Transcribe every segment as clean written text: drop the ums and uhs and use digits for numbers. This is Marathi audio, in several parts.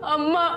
अम्मा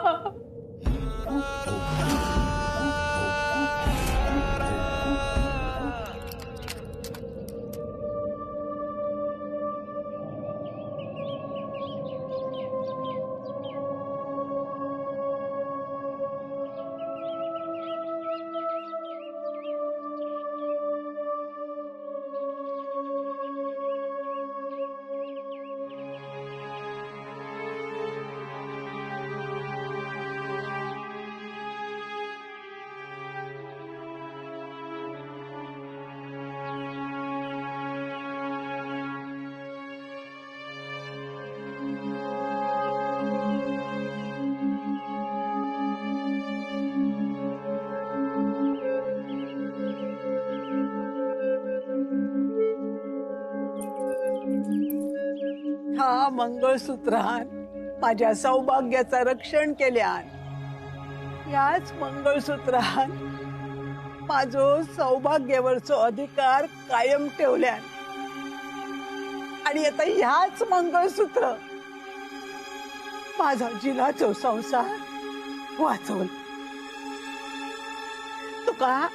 हा मंगळसूत्रान माझ्या सौभाग्याचं रक्षण केल्यान, याच मंगळसूत्रान माझो सौभाग्यावरचो अधिकार कायम ठेवल्यान, आणि आता ह्याच मंगळसूत्र माझा जिलाचो संसार वाचवल. तुका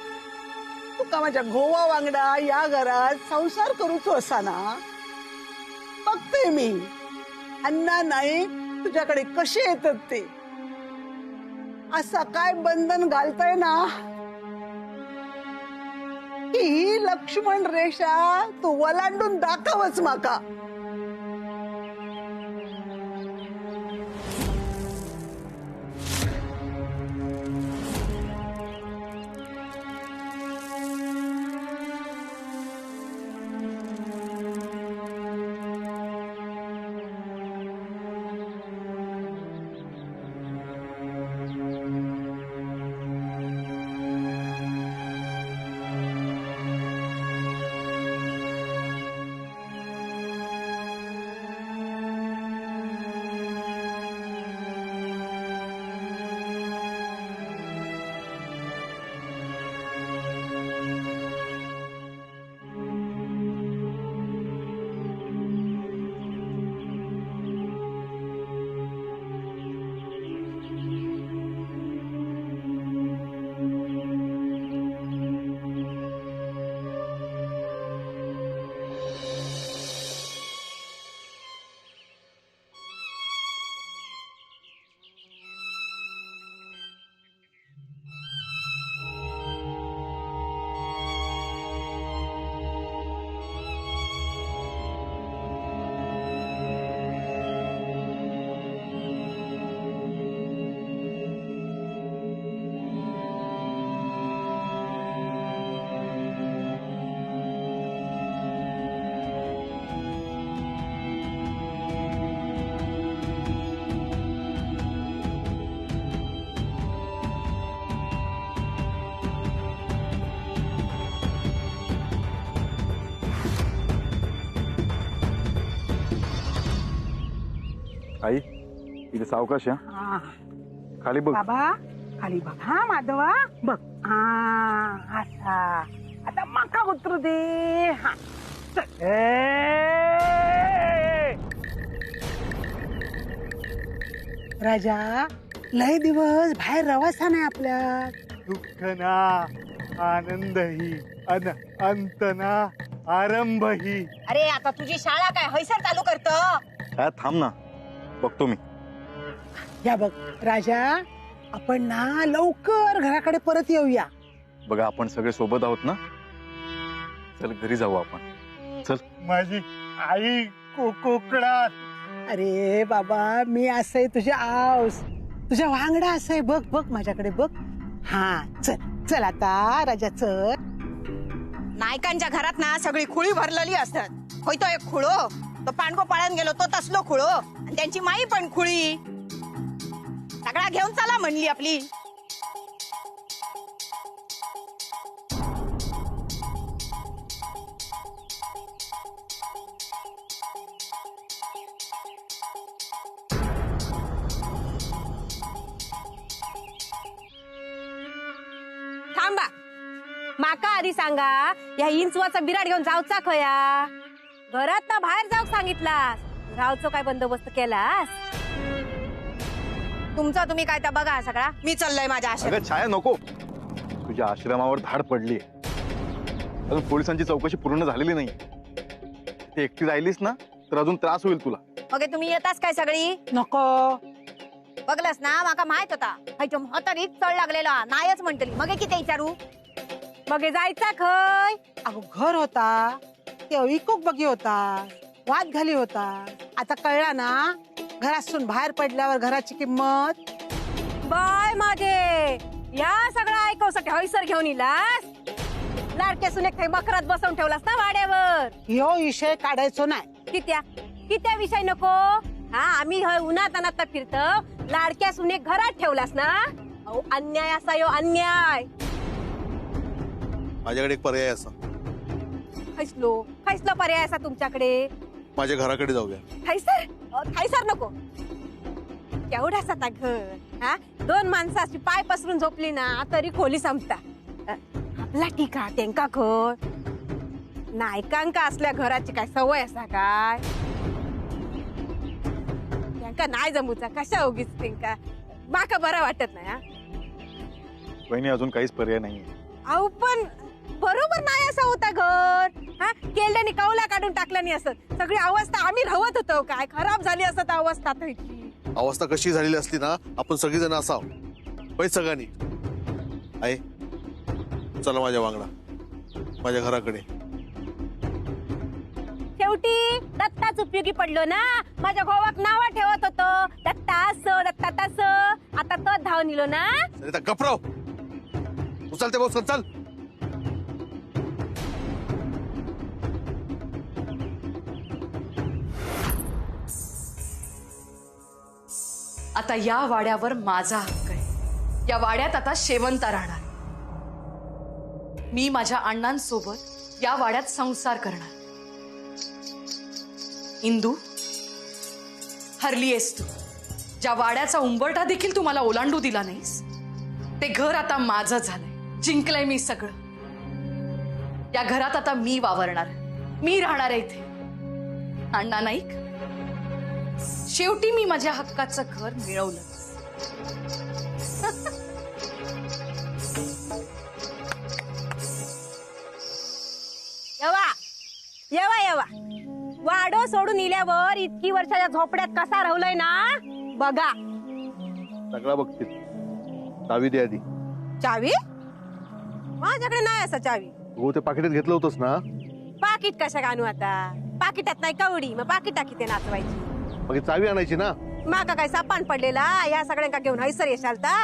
तुका माझ्या घोवा वांगडा या घरात संसार करूचो असा ना, बघते मी अण्णा नाईक तुझ्याकडे कसे येतात ते. असा काय बंधन घालताय ना की ही लक्ष्मण रेषा तू वलांडून दाखवच माका. आई इथे सावकाश या. खाली बघ बाबा, खाली बघ. हा माधवा बघ. हा असा. आता माका उतरू दे. हा राजा, लय दिवस बाहेर रवासा नाही आपल्या. दुःख ना आनंदही अन अंत ना आरंभही. अरे आता तुझी शाळा काय हैसर चालू करतो. थांब ना, बघतो मी. या बघ राजा, आपण ना लवकर घराकडे परत येऊया. बघा आपण सगळे सोबत आहोत ना. चल घरी जाऊ आपण. चल. माझी आई कोकणात. अरे बाबा, मी असंय तुझ्या आऊस, तुझ्या वांगडा असंय. बघ बघ माझ्याकडे बघ. हा चल चल आता राजा चल. नायकांच्या घरात ना सगळी खुळी भरलेली असतात. होय तो एक खुळो, तो पांडव पळून गेलो तो तसलो खुळो, आणि त्यांची माई पण खुळी. सगळा घेऊन चला म्हणली आपली. थांबा, माका आधी सांगा, या इंचवाचा बिराड घेऊन जाऊचा खया. घरात ना बाहेर जाऊ सांगितलास, रावचो काय बंदोबस्त केलास? तुमचा तुम्ही काय तर बघा सगळा, मी चाललंय माझ्या आश्रमात. अगं छाया नको, तुझ्या आश्रमावर धाड पडली अजून पोलिसांची चौकशी पूर्ण झालेली नाही. ते एकटी राहिलीस ना तर अजून त्रास होईल तुला. मग तुम्ही येताच काय सगळी? नको. बघलंस ना, माका माहित होता म्हातारीत चढ लागलेला, नाहीच म्हणतली. मग किती विचारू? मग जायचा खय? अगो घर होता, ते इकोक बगी होता, वाद घाली होता. आता कळला ना घरातून बाहेर पडल्यावर घराची किंमत. बाय माझे, या सगळं ऐकवसाठी हयसर घेऊन इलास? लाडक्या सुनेक काही मकरात बसवून ठेवलास ना वाड्यावर? ह्यो विषय काढायचो नाही. कित्या विषय नको. हा, आम्ही हय उन्हात अनात फिरत, लाडक्या सुनेक घरात ठेवलास ना? अहो अन्याय असा यो अन्याय. माझ्याकडे एक पर्याय असा, खैसलो पर्याय असा तुमच्याकडे? माझ्या घराकडे जाऊया. थैसर नको. केवढाच आता घर, हा 2 माणसाची पाय पसरून झोपली ना तरी खोली संपता. आपला ठिका त्यांका घर नायकांका असल्या घराची काय सवय असा काय? त्यांका नाही जमूचा कशा उगीच त्यांका माका बरं वाटत नाही. हा वहिनी अजून काहीच पर्याय नाहीये. अहो पण बरोबर नाही असं होता घर. हा केल्ड्याने कौला काढून टाकला नाही असत. सगळी अवस्था आम्ही राहत होतो काय खराब झाली असत अवस्था त्याची. अवस्था कशी झालेली असली ना, आपण सगळेजण असाव पैसे सगळ्यांनी. आहे चला माझ्या वांगडा, माझ्या घराकडे. शेवटी दत्ताच उपयोगी पडलो ना. माझ्या गोवाक नावा ठेवत होतो दत्ता असं दत्ता तसं. आता तो धाव निलो ना. गपराव, उचलते बस चल. आता या वाड्यावर माझा हक्क आहे. या वाड्यात आता शेवंता राहणार. मी माझ्या अण्णांसोबत या वाड्यात संसार करणार. इंदू, हरलीयस तू. ज्या वाड्याचा उंबरठा देखील तू मला ओलांडू दिला नाहीस, ते घर आता माझं झालंय. जिंकलंय मी सगळं. या घरात आता मी वावरणार, मी राहणार आहे इथे. अण्णा नाईक, शेवटी मी माझ्या हक्काचं घर मिळवलं. येवा येवा येवा. वाडो सोडून इल्यावर इतकी वर्षाच्या झोपड्यात कसा राहुलय ना बघा. सगळा बघते. चावी दे आधी. चावी? माझ्याकडे नाही असा चावी. हो ते पाकिटात घेतलं होतंस ना. पाकिट कशा आणू आता? पाकिटात नाही कवडी, मग पाकिटा किती नाचवायची? मग ही चावी आणायची ना. माका काय सापान पडलेला या सगळ्यांका घेऊन हैसर येशाल ता?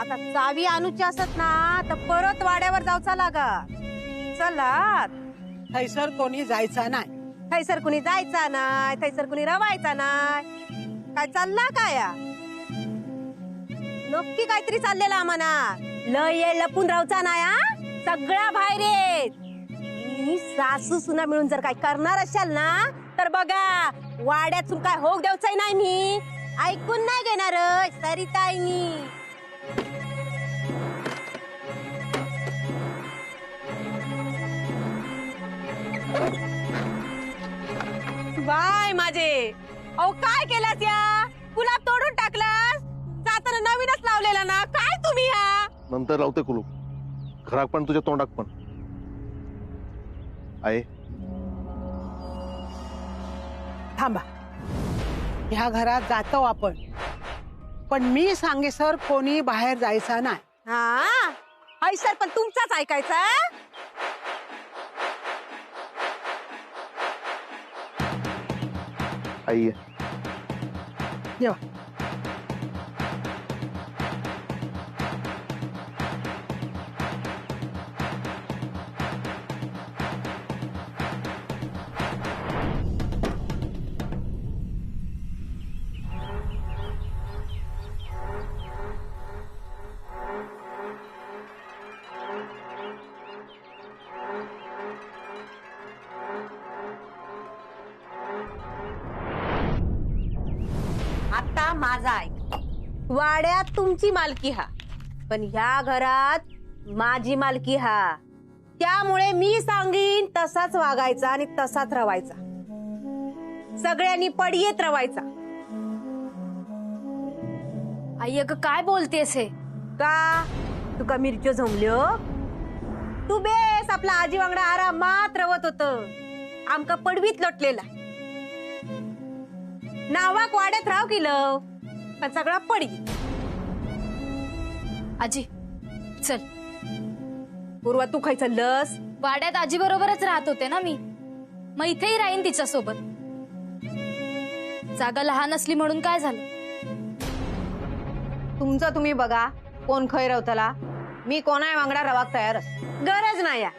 आता चावी आणूची असत ना तर परत वाड्यावर जाऊचा लागा. चला थैसर कोणी जायचा नाही. थैसर कुणी जायचा नाही, थैसर कुणी रवायचा नाही. काय चालला काय? नक्की काहीतरी चाललेला आम्हाला. लय येळ लपून राहूचा नाही. हा सगळा बाहेर येत. सासू सुना मिळून जर काय करणार असाल ना तर बघा, वाड्यातून काय होक द्यायचंय नाही. मी ऐकून नाही घेणार सरिताईनी. बाय माझे. अहो काय केलास? या गुलाब तोडून टाकलास. जाताना नवीनच लावलेला ना. काय तुम्ही? हा नंतर लावते कुलूप. घरात पण तुझ्या तोंडात पण आहे. थांबा, ह्या घरात जातो आपण, पण मी सांगे सर कोणी बाहेर जायचा नाही. हा हैसर पण तुमचाच ऐकायचा. आई येवा. आता माझा ऐक. वाड्यात तुमची मालकी हा, पण ह्या घरात माझी मालकी हा. त्यामुळे मी सांगीन तसाच वागायचा आणि तसाच राहायचा. सगळ्यांनी पडीत रवायचा. आई अगं काय बोलतेस हे? का तुका मिरच्यो जमल्यो? तू बेस आपला आजी वांगडा आरामात रवत होत, आमका पडवीत लोटलेला. नावाक वाड्यात राव केलं पण सगळा पडी. आजी चल. पूर्वा तू खाय चाललंस? वाड्यात आजी बरोबरच राहत होते ना मी, मग इथेही राहीन तिच्या सोबत. जागा लहान असली म्हणून काय झालं? तुमचं तुम्ही बघा कोण खय रवतला. मी कोणाय वांगडा रवाक तयार असते. गरज नाही या.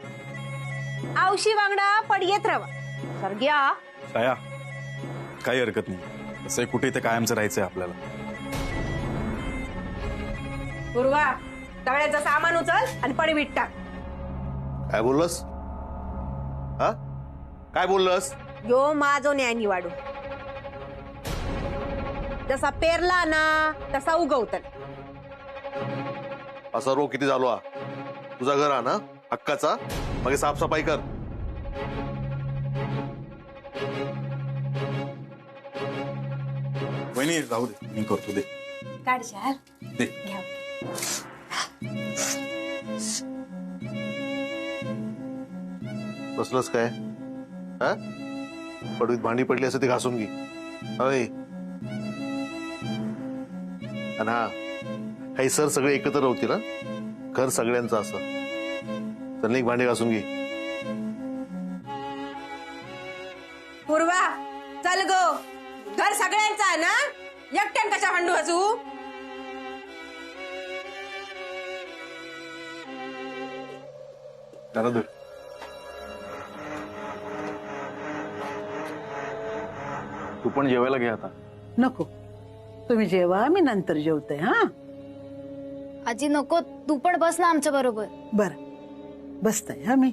आवशी वांगडा पडयेत रवा. सर्ग्या छाया, काही हरकत नाही. तसंही कुठे इथे कायमचं राहायचंय आपल्याला. पूर्वा तगड्याचं सामान उचल आणि पडवीत टाक. काय बोललंस? हा, काय बोललंस? यो माझो न्यानी वाढू. जसा पेरला ना तसा उगवतल. असा रो किती झालो हा? तुझा घर हा ना हक्काचा, मग साफसफाई कर. वहिनी राहू दे, मी करतो. दे काढशाल दे. घ्या. बसलंस काय? हा, पडवीत भांडी पडली असं ते घासून घे. अय, आणि हा, काही सर सगळे एकत्र होतील ना, घर सगळ्यांचं असं. चल एक भांडी घासून घे. पूर्वा चल गो, घर सगळ्यांचं आहे ना, एकट्यान कशा भांडू वाजू. त्याला धर. तू पण जेवायला घे आता. नको, तुम्ही जेवा, मी नंतर जेवते. हा आजी नको, तू पण बस ना आमच्या बरोबर. बर, बसताय हा मी.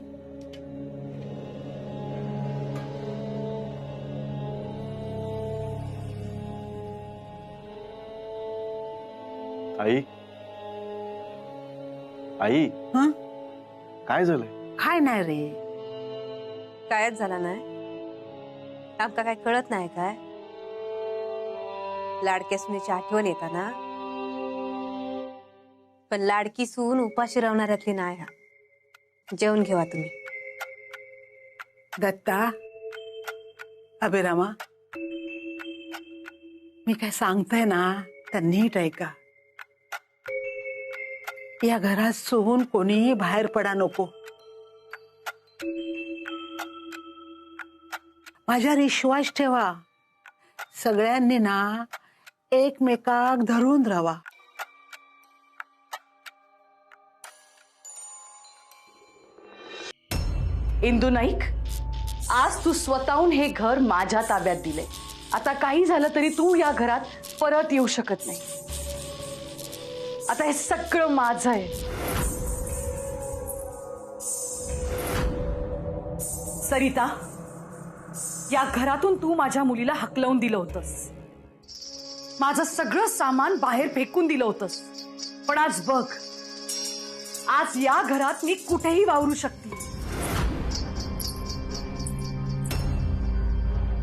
आई, आई हा, काय झालंय? काय नाही रे. कायच झाला नाही. आमका काय कळत नाही काय? लाडक्या सुनेची आठवण येता ना, पण लाडकी सून उपाशी राहणाऱ्यातली नाही. हा, जेवण घेवा तुम्ही. दत्ता, अभिरामा, मी काय सांगताय ना त्या नीट ऐका. या घरात सोहून कोणीही बाहेर पडा नको. माझ्यावर विश्वास ठेवा. सगळ्यांनी ना एकमेकाक धरून राहा. इंदू नाईक, आज तू स्वतःहून हे घर माझ्या ताब्यात दिले. आता काही झालं तरी तू या घरात परत येऊ शकत नाही. आता हे सगळं माझं आहे. सरिता, या घरातून तू माझ्या मुलीला हकलवून दिलं होतंस. माझं सगळं सामान बाहेर फेकून दिलं होतंस. पण आज बघ, आज या घरात मी कुठेही वावरू शकते.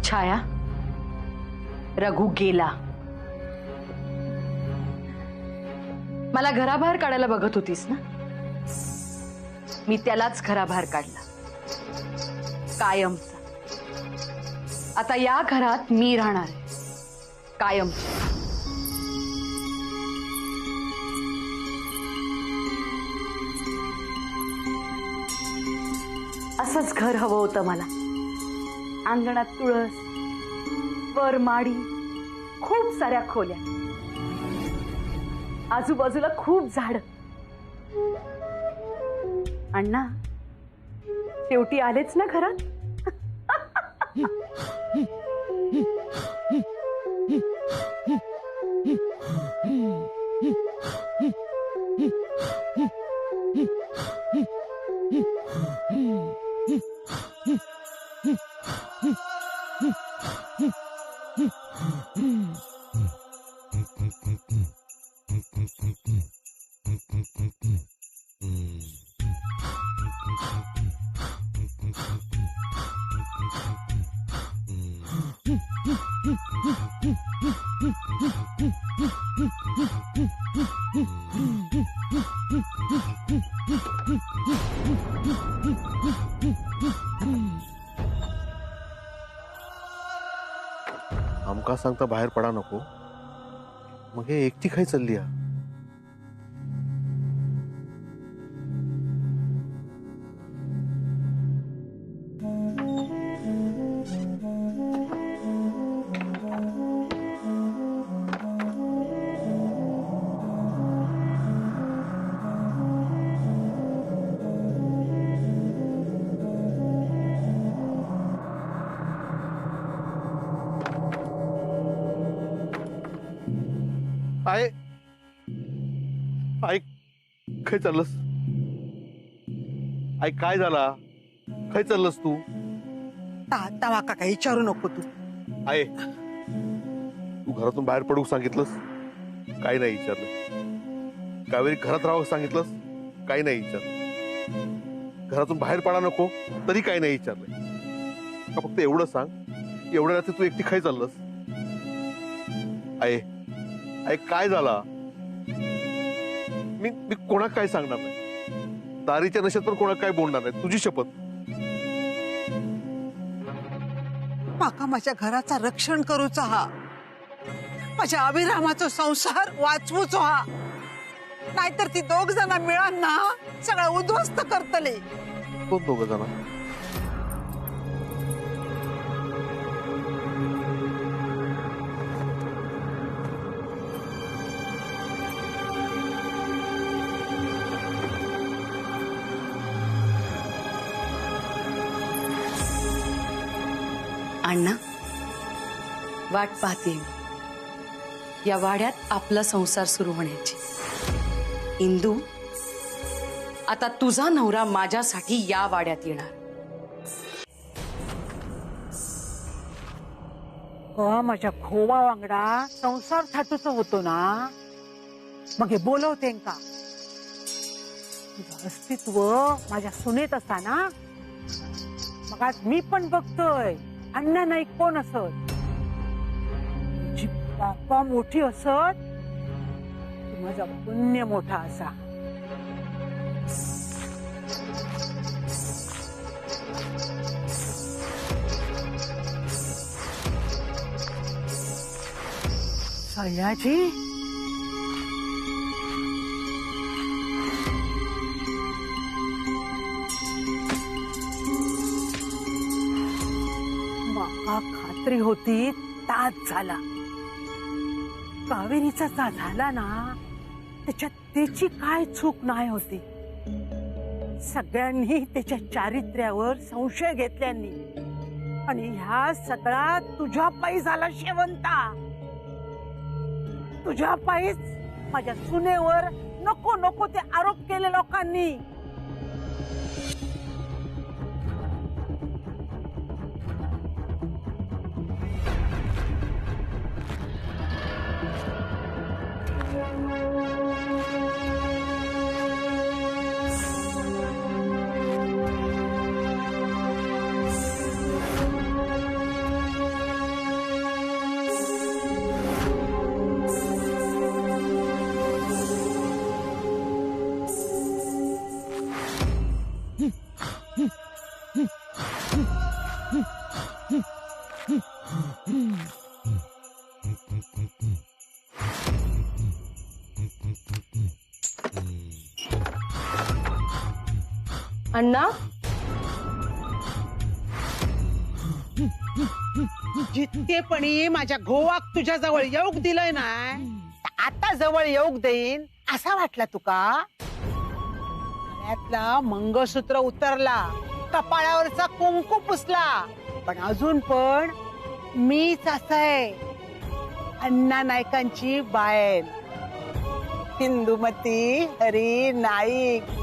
छाया, रघु गेला. मला घराबाहेर काढायला बघत होतीस ना, मी त्यालाच घराबाहेर काढला, कायमचा. आता या घरात मी राहणार आहे, कायमची. असंच घर हवं होतं मला. अंगणात तुळस, वर माडी, खूप साऱ्या खोल्या, आजूबाजूला खूप झाड. अण्णा शेवटी आलेच ना घरात. आमका सांगता बाहेर पडा नको. मग हे एकटी खाय चालली आ? आई आई काय चाललंस? आई काय झाला? काय चाललंस तू? आता माका काही विचारू नको तू. आहे तू घरातून बाहेर पडू सांगितलंस? काही नाही विचारलं. कावेरी घरात राहू सांगितलंस? काही नाही विचारलं. घरातून बाहेर पडा नको तरी काही नाही विचारलं. का फक्त एवढं सांग, एवढ्या रात्री तू एकटी खाय चाललंस? आहे आहे काय झाला? मी कोणाक काय सांगणार नाही. दारीच्या नशेत पण कोणाक काय बोलणार नाही, तुझी शपथ. माका माझ्या घराचा रक्षण करूचा हा, माझ्या अभिरामाचा संसार वाचवूचो हा. नाहीतर ती दोघ जण मिळून ना सगळं उद्ध्वस्त करतले. कोण दोघ जण? अण्णा, वाट पाहते या वाड्यात आपला संसार सुरू होण्याची. इंदू, आता तुझा नवरा माझ्यासाठी या वाड्यात येणार. माझ्या खोवा वांगडा संसार थाटूचा होतो ना, मग हे बोलवते का? तुझं अस्तित्व माझ्या सुनेत असा ना, मग आज मी पण बघतोय अण्णा नाही कोण असत. तुझी बापा मोठी असत, माझा पुण्य मोठा असा. सयाजी, माका खात्री होती ताज झाला. कावेरीचा झाला ना, त्याच्यात त्याची काय चूक नाही होती. सगळ्यांनी त्याच्या चारित्र्यावर संशय घेतल्यांनी, आणि ह्या सगळा तुझ्या पायी झाला शेवंता. तुझ्या पायीच माझ्या सुनेवर नको नको ते आरोप केले लोकांनी. अण्णा, जितकेपणी माझ्या गोवाक तुझ्या जवळ येऊक दिलंय ना, आता जवळ येऊक देईन असा वाटला तुका? गळ्यातला मंगळसूत्र उतरला, कपाळावरचा कुंकू पुसला, पण अजून पण मीच आहे अण्णा नाईकांची बायल, इंदुमती हरी नाईक.